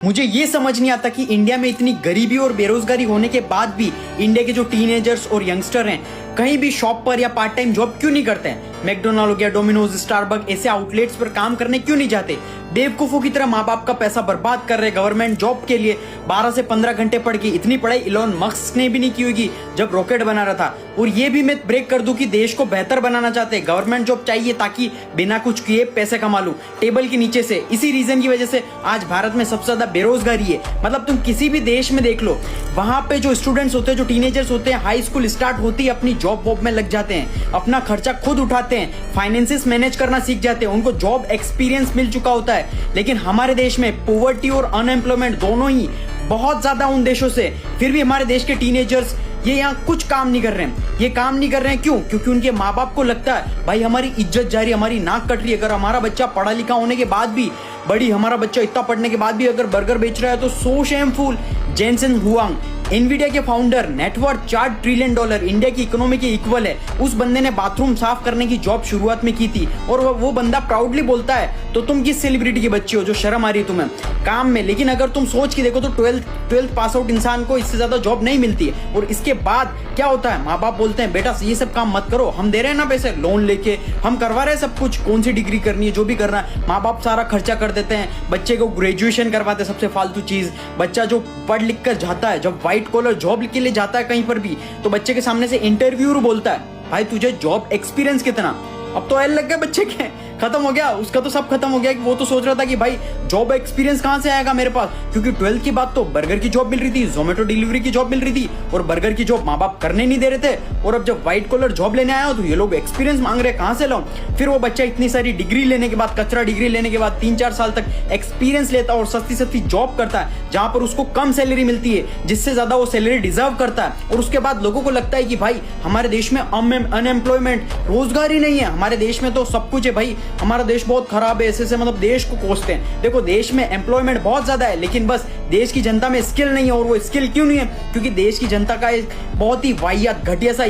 मुझे ये समझ नहीं आता कि इंडिया में इतनी गरीबी और बेरोजगारी होने के बाद भी इंडिया के जो टीनेजर्स और यंगस्टर हैं कहीं भी शॉप पर या पार्ट टाइम जॉब क्यों नहीं करते हैं। मैकडोनाल्ड हो गया, डोमिनोज, स्टारबक ऐसे आउटलेट्स पर काम करने क्यों नहीं जाते। बेवकूफों की तरह माँ बाप का पैसा बर्बाद कर रहे गवर्नमेंट जॉब के लिए। 12 से 15 घंटे पढ़ के इतनी पढ़ाई इलॉन मस्क ने भी नहीं की होगी जब रॉकेट बना रहा था। और ये भी मैं ब्रेक कर दूं कि देश को बेहतर बनाना चाहते हैं, गवर्नमेंट जॉब चाहिए ताकि बिना कुछ किए पैसे कमा लूं टेबल के नीचे से। इसी रीजन की वजह से आज भारत में सबसे ज्यादा बेरोजगारी है। मतलब तुम किसी भी देश में देख लो, वहां पे जो स्टूडेंट्स होते हैं, जो टीनेजर्स होते हैं, हाई स्कूल स्टार्ट होती है अपनी जॉब वॉब में लग जाते हैं, अपना खर्चा खुद उठाते हैं, फाइनेंसेस मैनेज करना सीख जाते हैं, उनको जॉब एक्सपीरियंस मिल चुका होता है। लेकिन हमारे देश में पॉवर्टी और अनएम्प्लॉयमेंट दोनों ही बहुत ज्यादा उन देशों से, फिर भी हमारे देश के टीनेजर्स ये यहाँ कुछ काम नहीं कर रहे हैं। ये काम नहीं कर रहे हैं क्यों? क्योंकि उनके माँ बाप को लगता है भाई हमारी इज्जत जा रही है, हमारी नाक कट रही है। अगर हमारा बच्चा पढ़ा लिखा होने के बाद भी, हमारा बच्चा इतना पढ़ने के बाद भी अगर बर्गर बेच रहा है तो सो शेमफुल। जेनसेन हुआंग, एनवीडिया के फाउंडर, नेटवर्थ $4 ट्रिलियन, इंडिया की इकोनॉमी के इक्वल है। उस बंदे ने बाथरूम साफ करने की जॉब शुरुआत में की थी और वो बंदा प्राउडली बोलता है। तो तुम किस सेलिब्रिटी के बच्चे हो जो शर्म आ रही है तुम्हें काम में? लेकिन अगर तुम सोच के देखो तो 12th पास आउट इंसान को इससे ज्यादा जॉब नहीं मिलती है। और इसके बाद क्या होता है, माँ बाप बोलते हैं बेटा ये सब काम मत करो, हम दे रहे हैं ना पैसे, लोन लेके हम करवा रहे हैं सब कुछ, कौन सी डिग्री करनी है जो भी करना है माँ बाप सारा खर्चा कर देते हैं। बच्चे को ग्रेजुएशन करवाते हैं, सबसे फालतू चीज। बच्चा जो पढ़ लिख कर जाता है, जब व्हाइट कॉलर जॉब के लिए जाता है कहीं पर भी, तो बच्चे के सामने से इंटरव्यूअर बोलता है भाई तुझे जॉब एक्सपीरियंस कितना? अब तो एल लग गया बच्चे के, खत्म हो गया उसका, तो सब खत्म हो गया। कि वो तो सोच रहा था कि भाई जॉब एक्सपीरियंस कहां से आएगा मेरे पास, क्योंकि 12th के बाद तो बर्गर की जॉब मिल रही थी, जोमेटो डिलीवरी की जॉब मिल रही थी और बर्गर की जॉब माँ बाप करने नहीं दे रहे थे। और अब जब व्हाइट कॉलर जॉब लेने आया हो तो ये लोग एक्सपीरियंस मांग रहे हैं, कहां से लाऊं? फिर वो बच्चा इतनी सारी डिग्री लेने के बाद, कचरा डिग्री लेने के बाद 3-4 साल तक एक्सपीरियंस लेता है और सस्ती सस्ती जॉब करता है जहां पर उसको कम सैलरी मिलती है, जिससे ज्यादा वो सैलरी डिजर्व करता है। और उसके बाद लोगों को लगता है कि भाई हमारे देश में अनएम्प्लॉयमेंट, रोजगार ही नहीं है, हमारे देश में तो सब कुछ है भाई, हमारा देश बहुत खराब है, ऐसे मतलब देश को कोसते हैं। देखो देश में एम्प्लॉयमेंट बहुत ज्यादा है, लेकिन बस देश की जनता में स्किल नहीं है। और वो स्किल क्यों नहीं है? क्योंकि देश की जनता का एक बहुत ही वाहियात घटिया सा